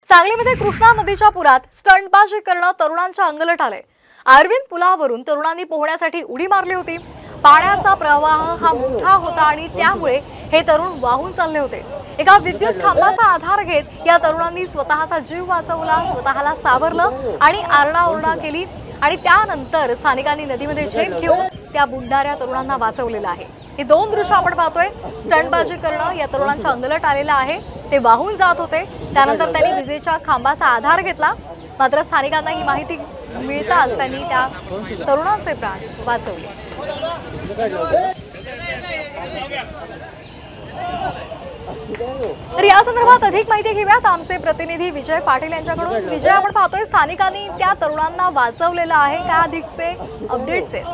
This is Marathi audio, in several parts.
सांगलीमध्ये कृष्णा नदीच्या पुरात स्टंटबाजी करणं तरुणांच्या अंगलट आलंय। अरविंद पुलावरून तरुणांनी पोहण्यासाठी उडी मारली होती। पाण्याचा प्रवाह हा मोठा होता आणि त्यामुळे हे तरुण वाहून चालले होते। एका विद्युत खांबाचा आधार घेत या तरुणांनी स्वतःचा जीव वाचवला, स्वतःला सावरलं आणि आरडाओरडा केली आणि त्यानंतर स्थानिकांनी नदीमध्ये झेप घेऊन त्या बुडणाऱ्या तरुणांना वाचवलेलं आहे। हे दोन दृश्य आपण पाहतोय। स्टंटबाजी करणं या तरुणांच्या अंगलट आलेलं आहे। ते वाहून जात होते, त्यानंतर त्यांनी विजेच्या खांबाचा आधार घेतला, मात्र स्थानिकांना ही माहिती मिळताच त्यांनी त्या तरुणाचे प्राण वाचवले। तर या संदर्भात अधिक माहिती घेऊयात आमचे प्रतिनिधी विजय पाटील यांच्याकडून। विजय, आपण पाहतोय स्थानिकांनी त्या तरुणांना वाचवलेलं आहे, काय अधिकचे अपडेट्स आहेत?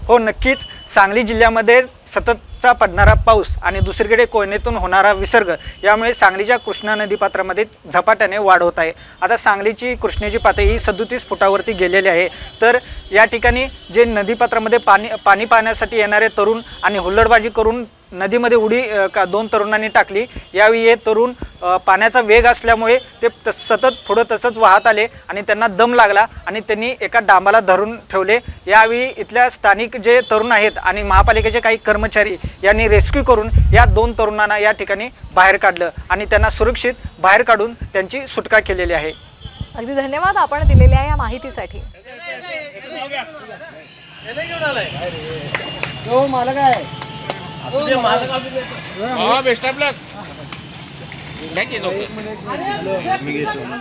हो, नक्कीच सांगली जिल्ह्यामध्ये सततचा पडणारा पाऊस आणि दुसरीकडे कोयनेतून होणारा विसर्ग यामुळे सांगलीच्या कृष्णा नदीपात्रामध्ये झपाट्याने वाढ होत आहे। आता सांगलीची कृष्णेची पातळी ही 37 फुटावरती गेलेली आहे। तर या ठिकाणी जे नदीपात्रामध्ये पाणी पाहण्यासाठी येणारे तरुण आणि हुल्लडबाजी करून नदीमध्ये उडी दोन तरुणांनी टाकली। यावेळी हे तरुण पाण्याचा वेग असल्यामुळे ते सतत पुढे तसंच वाहत आले आणि त्यांना दम लागला आणि त्यांनी एका डांबाला धरून ठेवले। यावेळी इथल्या स्थानिक जे तरुण आहेत आणि महापालिकेचे काही कर्मचारी यांनी रेस्क्यू करून या दोन तरुणांना या ठिकाणी बाहेर काढलं आणि त्यांना सुरक्षित बाहेर काढून त्यांची सुटका केलेली आहे। अगदी धन्यवाद आपण दिलेल्या या माहितीसाठी। तो मालक आहे बेस्ट ऑफ लक।